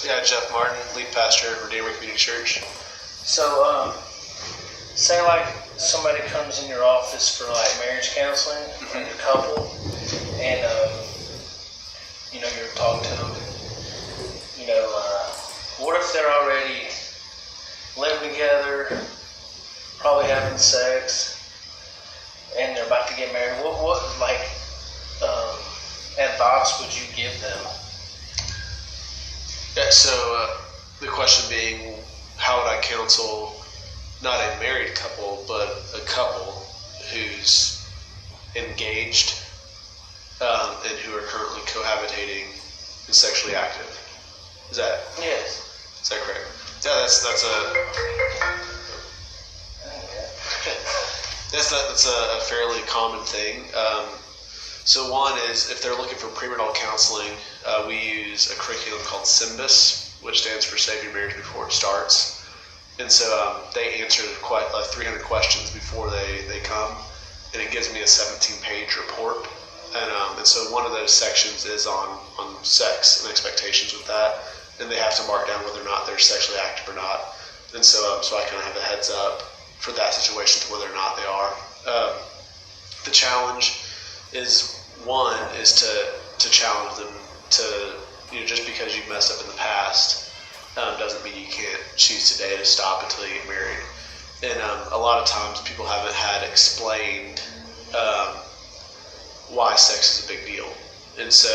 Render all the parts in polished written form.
Yeah, Jeff Martin, lead pastor at Redeemer Community Church. So, say like somebody comes in your office for like marriage counseling, like a couple, and you're talking to them. What if they're already living together, probably having sex, and they're about to get married? What advice would you give them? Yeah, so the question being, how would I counsel not a married couple, but a couple who's engaged and who are currently cohabitating and sexually active? Is that? Yes. Is that correct? Yeah, that's a fairly common thing. So one is, if they're looking for premarital counseling, we use a curriculum called SYMBIS, which stands for Save Your Marriage Before It Starts. And so they answer quite 300 questions before they come, and it gives me a 17-page report. And so one of those sections is on sex and expectations with that, and they have to mark down whether or not they're sexually active or not. And so I kind of have a heads up for that situation to whether or not they are. The challenge is to challenge them to, just because you've messed up in the past doesn't mean you can't choose today to stop until you get married. And a lot of times people haven't had explained why sex is a big deal. And so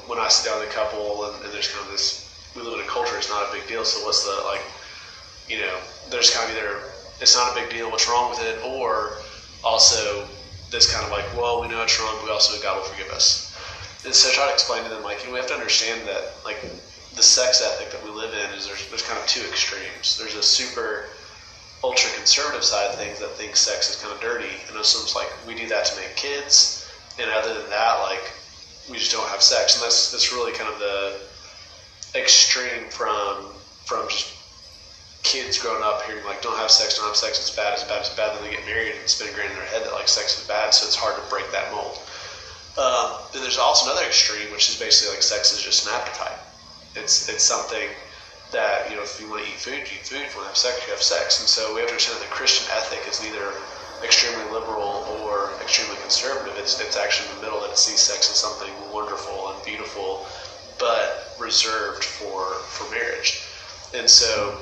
when I sit down with a couple and there's kind of this, we live in a culture, it's not a big deal, so what's the, there's kind of either it's not a big deal, what's wrong with it, or also this kind of like, well, we know it's wrong, but we also know God will forgive us. And so I try to explain to them, we have to understand that, the sex ethic that we live in is there's kind of two extremes. There's a super ultra conservative side of things that thinks sex is kind of dirty, and assumes we do that to make kids, and other than that, we just don't have sex. And that's really kind of the extreme from just kids growing up hearing don't have sex, it's bad, then they get married and it's been ingrained in their head that sex is bad, so it's hard to break that mold. Then there's also another extreme, which is basically sex is just an appetite. It's something that, if you want to eat food, you eat food. If you want to have sex, you have sex. And so we have to understand that the Christian ethic is neither extremely liberal or extremely conservative. It's actually in the middle, that it sees sex as something wonderful and beautiful, but reserved for marriage. And so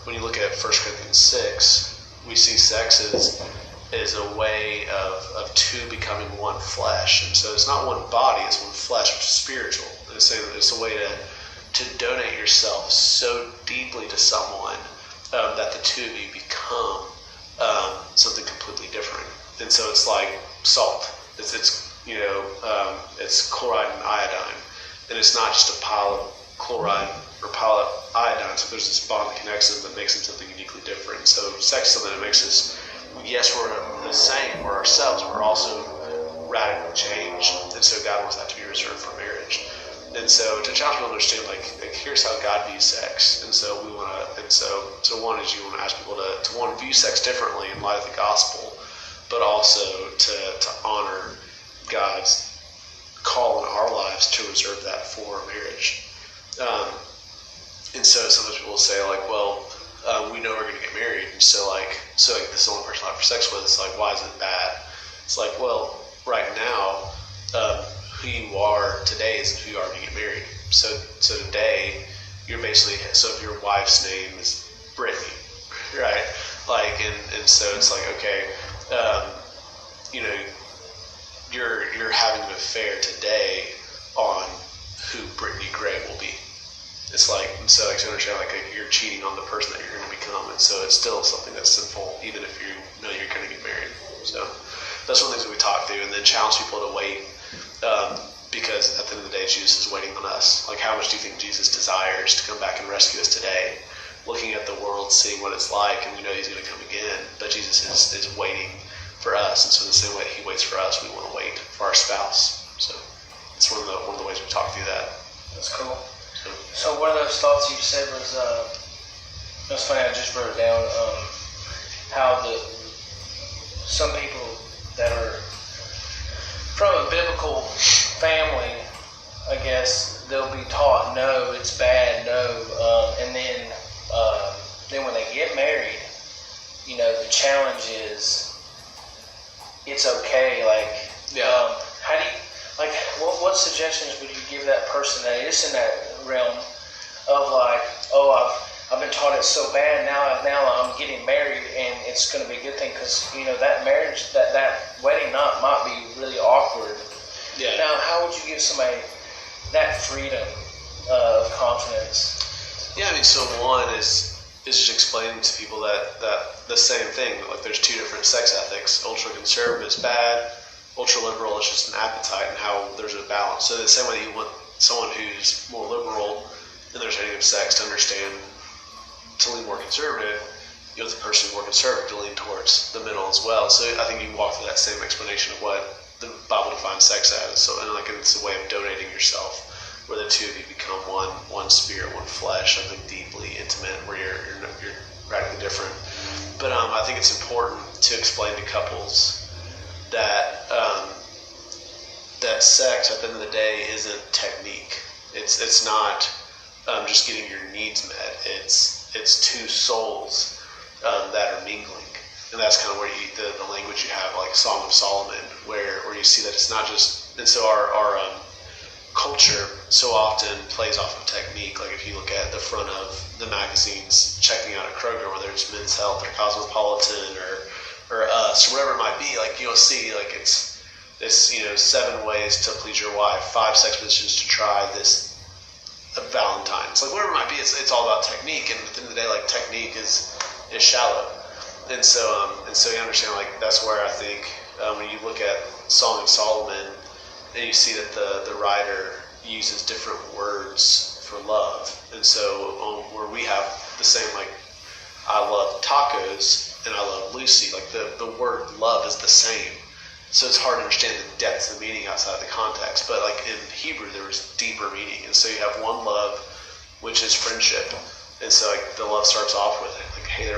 when you look at 1 Corinthians 6, we see sex is a way of two becoming one flesh. And so it's not one body, it's one flesh, which is spiritual. And it's saying that it's a way to donate yourself so deeply to someone that the two of you become something completely different. And so it's like salt. It's chloride and iodine. And it's not just a pile of chloride or pile of iodine. So there's this bond that connects them that makes them something uniquely different. So sex is something that makes us, yes, we're the same, we're ourselves, we're also radically changed. And so God wants that to be reserved for marriage. And so to challenge people to understand, here's how God views sex. And so we want to, so one is you want to ask people to one, view sex differently in light of the gospel, but also to honor God's call in our lives to reserve that for marriage. And so sometimes people will say, we know we're going to get married, and so this is the only person I have sex with. It's why is it bad? It's right now, who you are today is who you are when you get married. So today, you're basically, so if your wife's name is Brittany, right? And so it's okay, you're having an affair today on who Brittany Gray will be. It's and so to understand, you're cheating on the person that you're going to become, and so it's still something that's sinful, even if you know you're going to get married. So that's one of the things that we talk through, and then challenge people to wait, because at the end of the day, Jesus is waiting on us. How much do you think Jesus desires to come back and rescue us today? Looking at the world, seeing what it's like, and we know he's going to come again, but Jesus is waiting for us, and so in the same way he waits for us, we want to wait for our spouse. So it's one of the ways we talk through that. That's cool. So one of those thoughts you said was, that's funny, I just wrote it down, how some people that are from a biblical family, I guess, they'll be taught, no, it's bad, no, and then when they get married, the challenge is it's okay. Like, how do you, like, what suggestions would you give that person that is in that realm of like, oh, I've been taught it's so bad, now I'm getting married and it's going to be a good thing, because that marriage, that wedding night might be really awkward. Yeah. Now, how would you give somebody that freedom of confidence? Yeah, I mean, so one is just explaining to people that the same thing, like there's two different sex ethics. Ultra conservative is bad, ultra liberal is just an appetite, and how there's a balance. So the same way that you want someone who's more liberal in their understanding of sex to understand, to lean more conservative, you want the person more conservative to lean towards the middle as well. So I think you can walk through that same explanation of what the Bible defines sex as. So, and like it's a way of donating yourself, where the two of you become one spirit, one flesh, something deeply intimate, where you're radically different. But I think it's important to explain to couples that that sex at the end of the day isn't technique. It's not just getting your needs met. It's two souls that are mingling, and that's kind of where the language you have, like Song of Solomon, where you see that it's not just. And so our culture so often plays off of technique. Like if you look at the front of the magazines, checking out at Kroger, whether it's Men's Health or Cosmopolitan or Us or whatever it might be, like you'll see like it's 7 ways to please your wife, 5 sex positions to try, this Valentine's, like whatever it might be. It's all about technique, and at the end of the day, like technique is shallow. And so you understand, like that's where I think when you look at Song of Solomon, and you see that the writer uses different words for love. And so where we have the same, like I love tacos and I love Lucy, like the word love is the same. So it's hard to understand the depth of meaning outside of the context. But like in Hebrew, there was deeper meaning. And so you have one love, which is friendship. And so like the love starts off with it, like, hey,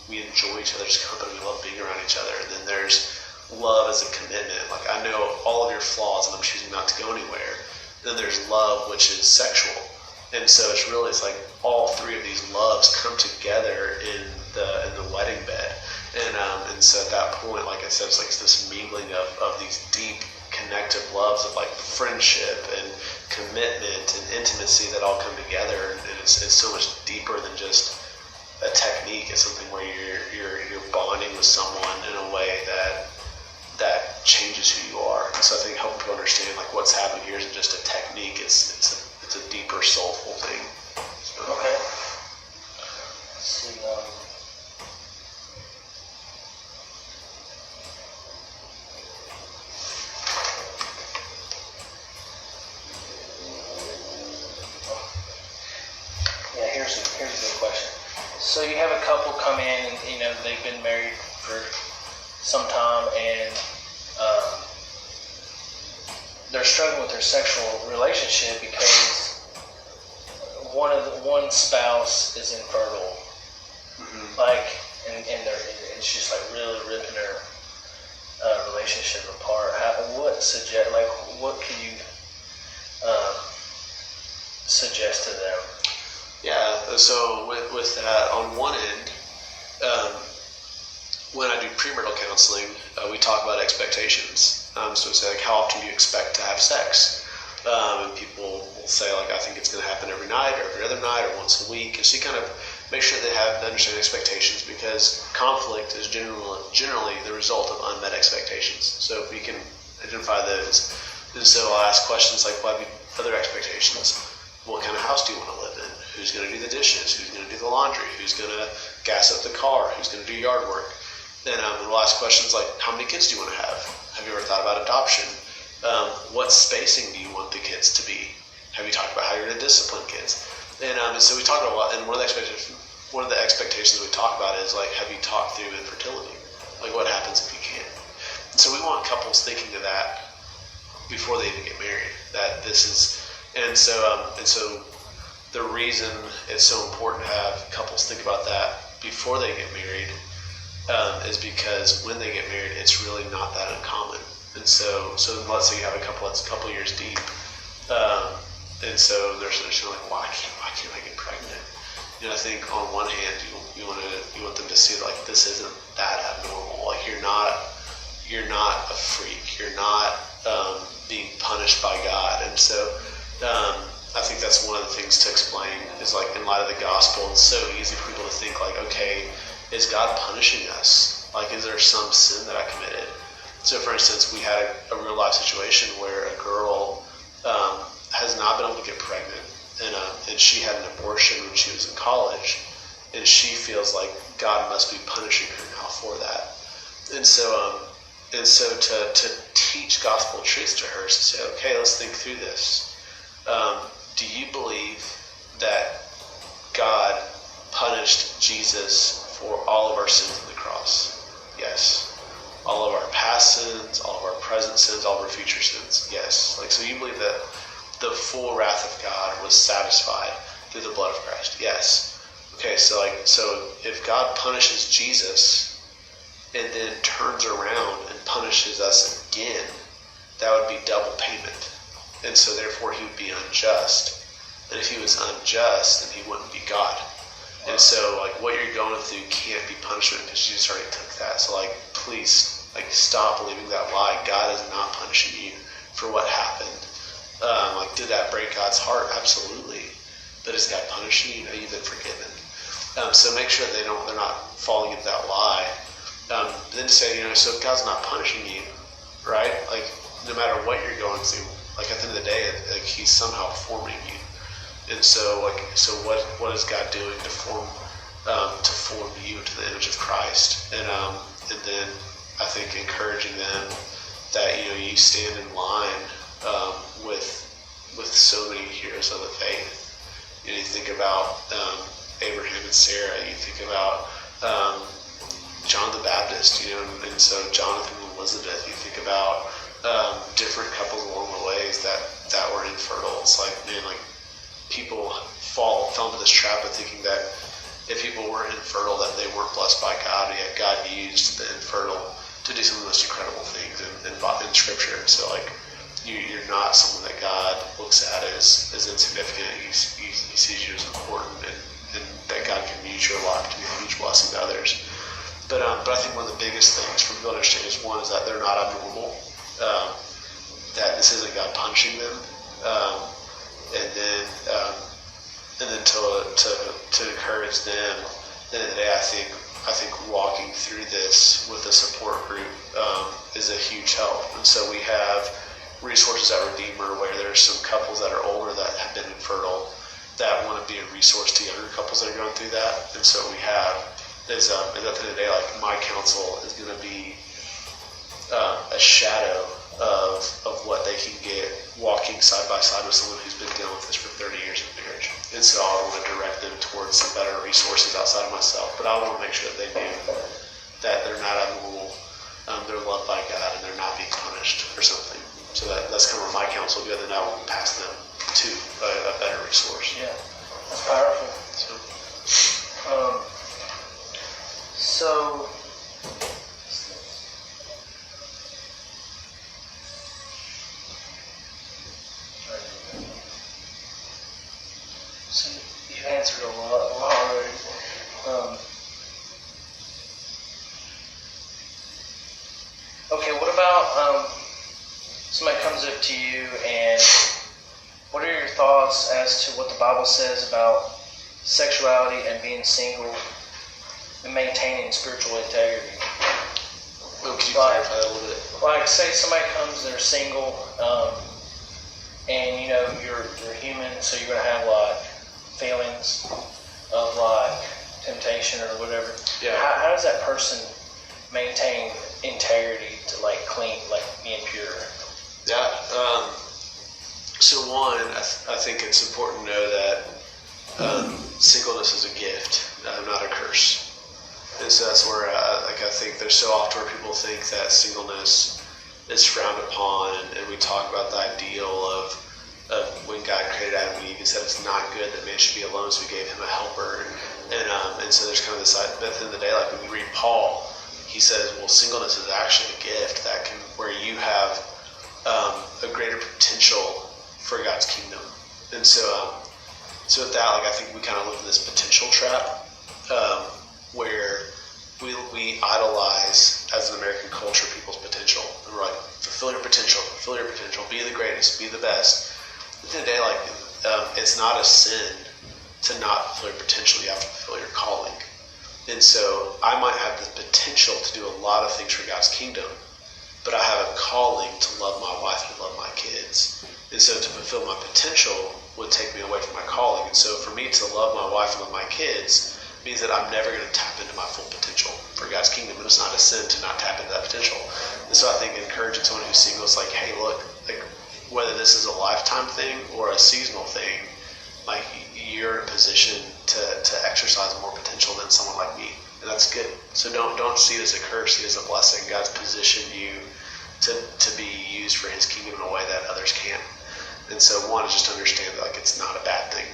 we enjoy each other's company, we love being around each other. And then there's love as a commitment. Like I know all of your flaws and I'm choosing not to go anywhere. Then there's love, which is sexual. And so it's like all 3 of these loves come together in the wedding bed. And so at that point, like I said, it's like this mingling of these deep connective loves of like friendship and commitment and intimacy that all come together. And it's so much deeper than just a technique. It's something where you're bonding with someone in a way that changes who you are. And so I think helping people understand like what's happening here isn't just a technique. It's a deeper soulful thing. So. Okay. Let's see. Yeah, here's a good question. So you have a couple come in, and they've been married for some time, and they're struggling with their sexual relationship because one spouse is infertile, like, and it's just like really ripping their relationship apart. What can you suggest to them? Yeah, so with that, on one end, when I do premarital counseling, we talk about expectations. So it's like, how often do you expect to have sex? And people will say, like, I think it's going to happen every night or every other night or once a week. And so you kind of make sure they understand expectations, because conflict is generally the result of unmet expectations. So if we can identify those, and so I'll ask questions like, what are other expectations? What kind of house do you want to live in? Who's going to do the dishes? Who's going to do the laundry? Who's going to gas up the car? Who's going to do yard work? Then we'll ask questions like, how many kids do you want to have? Have you ever thought about adoption? What spacing do you want the kids to be? Have you talked about how you're going to discipline kids? And so we talk about a lot, and one of the expectations we talk about is like, have you talked through infertility? Like, what happens if you can't? And so we want couples thinking of that before they even get married. That this is, and so the reason it's so important to have couples think about that before they get married is because when they get married, it's really not that uncommon. And so let's say you have a couple that's a couple years deep, And so they're like, why can't I get pregnant? I think on one hand you want them to see like this isn't that abnormal. Like you're not a freak. You're not being punished by God. And so I think that's one of the things to explain is like in light of the gospel, it's so easy for people to think like, okay, is God punishing us? Like, is there some sin that I committed? So for instance, we had a real life situation where a girl has not been able to get pregnant, and she had an abortion when she was in college, and she feels like God must be punishing her now for that. And so to teach gospel truth to her is to say, okay, let's think through this. Do you believe that God punished Jesus for all of our sins on the cross? Yes. All of our past sins, all of our present sins, all of our future sins? Yes. Like, so you believe that the full wrath of God was satisfied through the blood of Christ? Yes. Okay, so if God punishes Jesus and then turns around and punishes us again, that would be double payment. And so therefore he would be unjust. And if he was unjust, then he wouldn't be God. And so like what you're going through can't be punishment because Jesus already took that. So like please stop believing that lie. God is not punishing you for what happened. Did that break God's heart? Absolutely. But is God punishing you? No, you've been forgiven. So make sure they're not falling into that lie. Then to say, so if God's not punishing you, right? Like no matter what you're going through, like at the end of the day, like he's somehow forming you. And so what is God doing to form you into the image of Christ? And then I think encouraging them that you stand in line with so many heroes of the faith. You think about Abraham and Sarah. You think about John the Baptist. And so Jonathan and Elizabeth. You think about different couples along the ways that were infertile. It's like, man, like people fell into this trap of thinking that if people were infertile, that they weren't blessed by God, and yet God used the infertile to do some of the most incredible things in Scripture. So like you're not someone that God looks at as insignificant. He sees you as important, and that God can use your life to be a huge blessing to others. But I think one of the biggest things for people to understand is one is that they're not abnormal. That this isn't God punishing them, and then to encourage them. At the end of the day, I think walking through this with a support group is a huge help. And so we have resources at Redeemer where there's some couples that are older that have been infertile that want to be a resource to younger couples that are going through that. And so we have is at the end of the day, like my counsel is going to be a shadow of what they can get walking side by side with someone who's been dealing with this for 30 years of marriage. And so I want to direct them towards some better resources outside of myself. But I want to make sure that they know that they're not abnormal, they're loved by God, and they're not being punished for something. So that's kind of where my counsel will go, then I will pass them to a better resource. Yeah, that's powerful. So you've answered a lot already. Okay, what about somebody comes up to you and what are your thoughts as to what the Bible says about sexuality and being single and maintaining spiritual integrity? Well, can you clarify that a little bit? Like, say somebody comes, they're single, and you're human, so you're gonna have like feelings of like temptation or whatever. Yeah. How does that person maintain integrity to like clean, like being pure? Yeah. So one, I think it's important to know that singleness is a gift, not a curse. And so that's where I think there's so often where people think that singleness is frowned upon, and we talk about the ideal of when God created Adam and Eve, he said it's not good that man should be alone, so he gave him a helper. And so there's kind of this, but at the end of the day, like when we read Paul, he says, well, singleness is actually a gift that where you have a greater potential for God's kingdom. And so with that, like I think we kind of look at this potential trap, where we idolize as an American culture people's potential. And we're like, fulfill your potential, be the greatest, be the best. At the end of the day, like it's not a sin to not fulfill your potential. You have to fulfill your calling. And so I might have the potential to do a lot of things for God's kingdom, but I have a calling to love my wife and love my kids. And so to fulfill my potential would take me away from my calling. And so for me to love my wife and love my kids means that I'm never going to tap into my full potential for God's kingdom. And it's not a sin to not tap into that potential. And so I think encouraging someone who's single is like, hey, look, like whether this is a lifetime thing or a seasonal thing, like you're in a position to exercise more potential than someone like me. And that's good. So don't see it as a curse, see it as a blessing. God's positioned you to be used for his kingdom in a way that others can't. And so one is just to understand that like it's not a bad thing.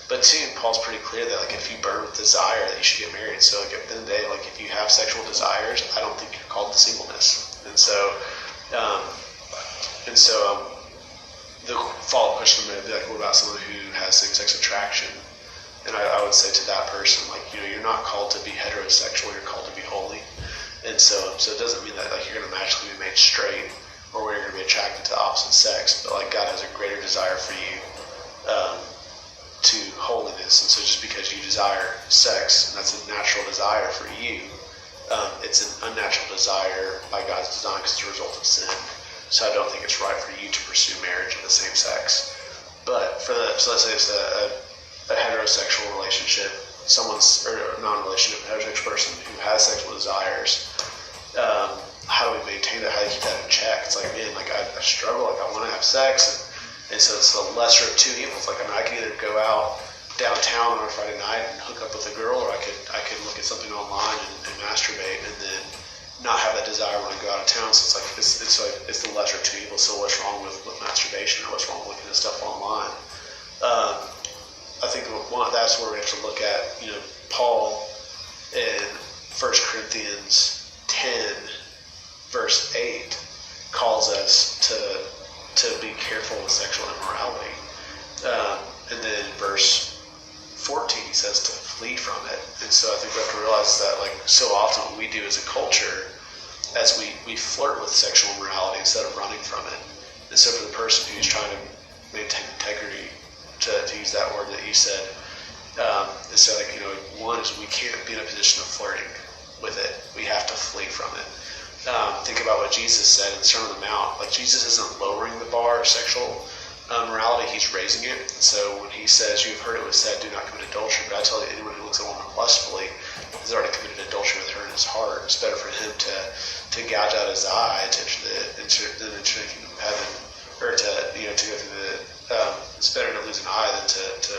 But two, Paul's pretty clear that like if you burn with desire that you should get married. So like at the end of the day, like if you have sexual desires, I don't think you're called to singleness. And so the follow-up question may be like, what about someone who has same-sex attraction? And I would say to that person, like, you're not called to be heterosexual, you're called to be holy. And so it doesn't mean that like you're going to magically be made straight or where you're going to be attracted to the opposite sex, but like God has a greater desire for you to holiness. And so just because you desire sex, and that's a natural desire for you, it's an unnatural desire by God's design because it's a result of sin. So I don't think it's right for you to pursue marriage of the same sex. But so let's say it's a heterosexual relationship, or a non-relationship, heterosexual person who has sexual desires. How do we maintain that? How do you keep that in check? It's like, man, like I struggle, like I want to have sex, and so it's the lesser of two evils. Like I can either go out downtown on a Friday night and hook up with a girl, or I could look at something online and masturbate, and then not have that desire when I go out of town. So it's the lesser of two evils. So what's wrong with masturbation, or what's wrong with looking at stuff online? I think that's where we have to look at, Paul in 1 Corinthians 10, verse 8, calls us to be careful with sexual immorality. And then verse 14, he says to flee from it. And so I think we have to realize that, like, so often what we do as a culture, as we flirt with sexual immorality instead of running from it. And so for the person who's trying to maintain integrity, to use that word that you said, so like, one is we can't be in a position of flirting with it. We have to flee from it. Think about what Jesus said in the Sermon on the Mount. Like, Jesus isn't lowering the bar of sexual morality, he's raising it. So when he says, you've heard it was said, do not commit adultery, but I tell you, anyone who looks at a woman lustfully has already committed adultery with her in his heart. It's better for him to gouge out his eye to enter the kingdom of heaven, or to go through it's better to lose an eye than to